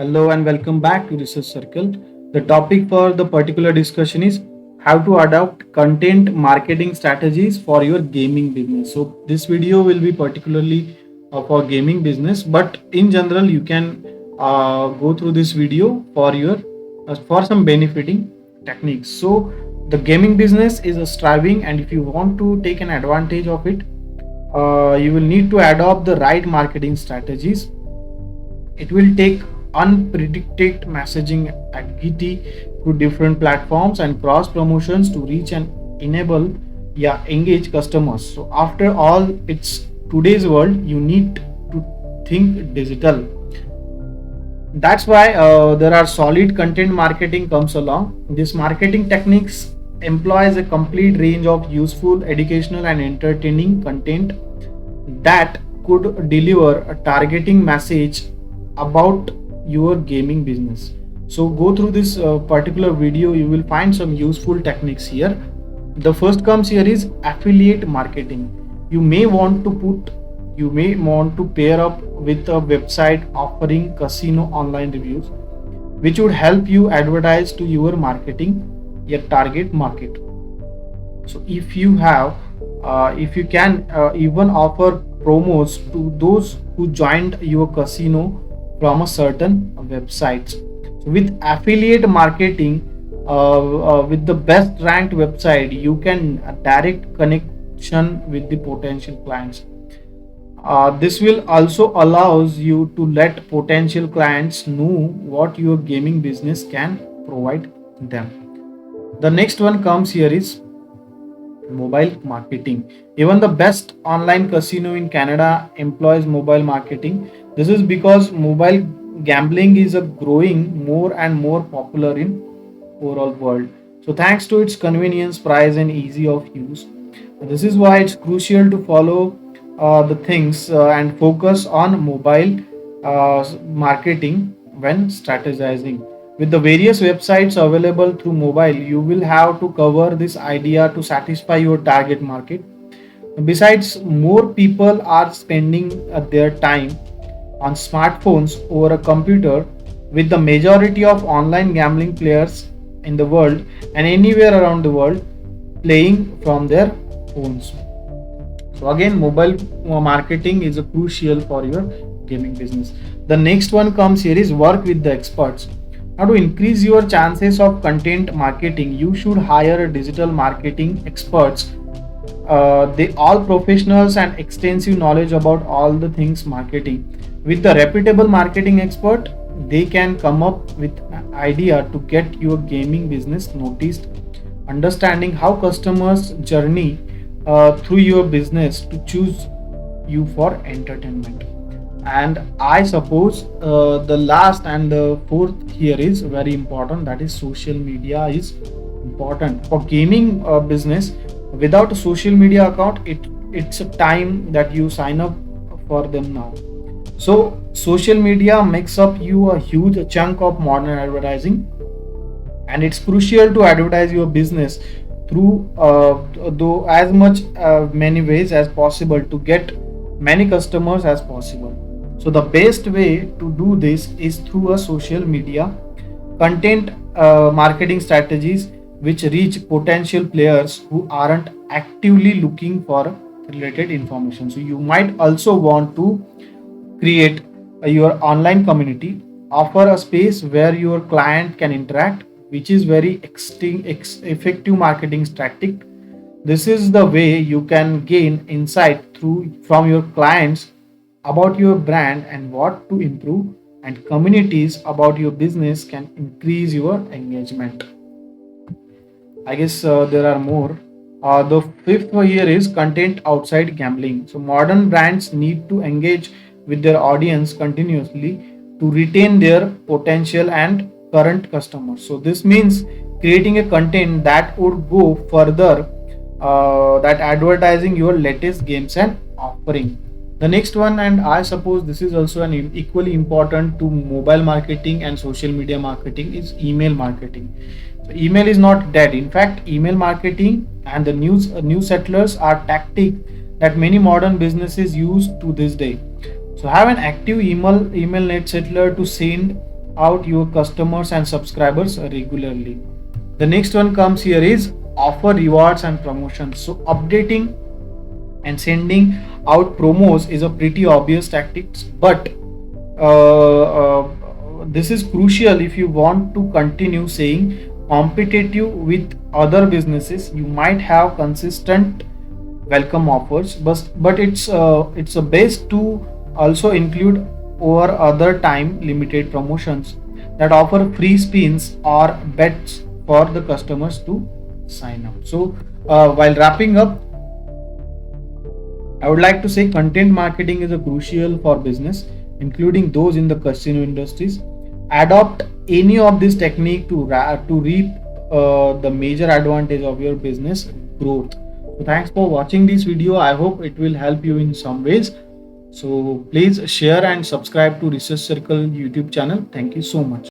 Hello and welcome back to Research Circle. The topic for the particular discussion is how to adopt content marketing strategies for your gaming business. So this video will be particularly for gaming business, but in general you can go through this video for your for some benefiting techniques. So the gaming business is a striving, and if you want to take an advantage of it, you will need to adopt the right marketing strategies. It will take unpredicted messaging activity through different platforms and cross promotions to reach and enable, engage customers. So after all, it's today's world, you need to think digital. That's why there are solid content marketing comes along. This marketing techniques employs a complete range of useful, educational and entertaining content that could deliver a targeting message about your gaming business. So go through this particular video, you will find some useful techniques here. The first comes here is affiliate marketing. You may want to pair up with a website offering casino online reviews, which would help you advertise to your marketing your target market. So if you can even offer promos to those who joined your casino from a certain websites. So with affiliate marketing, with the best ranked website, you can direct connection with the potential clients. This will also allows you to let potential clients know what your gaming business can provide them. The next one comes here is mobile marketing. Even the best online casino in Canada employs mobile marketing. This is because mobile gambling is a growing more and more popular in overall world. So thanks to its convenience, price and easy of use. This is why it's crucial to follow the things and focus on mobile marketing when strategizing. With the various websites available through mobile, you will have to cover this idea to satisfy your target market. Besides, more people are spending their time on smartphones over a computer, with the majority of online gambling players in the world and anywhere around the world playing from their phones. So again, mobile marketing is a crucial for your gaming business. The next one comes here is work with the experts. Now, to increase your chances of content marketing, you should hire digital marketing experts. They all professionals and extensive knowledge about all the things marketing. With the reputable marketing expert, they can come up with an idea to get your gaming business noticed, understanding how customers journey through your business to choose you for entertainment. And I suppose the last and the fourth here is very important, that is social media is important for gaming business. Without a social media account, it's a time that you sign up for them now. So social media makes up you a huge chunk of modern advertising, and it's crucial to advertise your business through though as much many ways as possible to get many customers as possible. So the best way to do this is through a social media content marketing strategies which reach potential players who aren't actively looking for related information. So you might also want to create your online community, offer a space where your client can interact, which is very effective marketing tactic. This is the way you can gain insight through from your clients about your brand and what to improve, and communities about your business can increase your engagement. I guess there are more. The fifth here is content outside gambling. So modern brands need to engage with their audience continuously to retain their potential and current customers. So this means creating a content that would go further, that advertising your latest games and offering. The next one, and I suppose this is also an equally important to mobile marketing and social media marketing, is email marketing. So email is not dead. In fact, email marketing and the news settlers are tactic that many modern businesses use to this day. So have an active email net settler to send out your customers and subscribers regularly. The next one comes here is offer rewards and promotions. So updating and sending out promos is a pretty obvious tactics, but this is crucial if you want to continue staying competitive with other businesses. You might have consistent welcome offers, but it's a best to also include over other time limited promotions that offer free spins or bets for the customers to sign up. So while wrapping up, I would like to say content marketing is a crucial for business, including those in the casino industries. Adopt any of this technique to reap the major advantage of your business growth. So thanks for watching this video. I hope it will help you in some ways. So please share and subscribe to Research Circle YouTube channel. Thank you so much.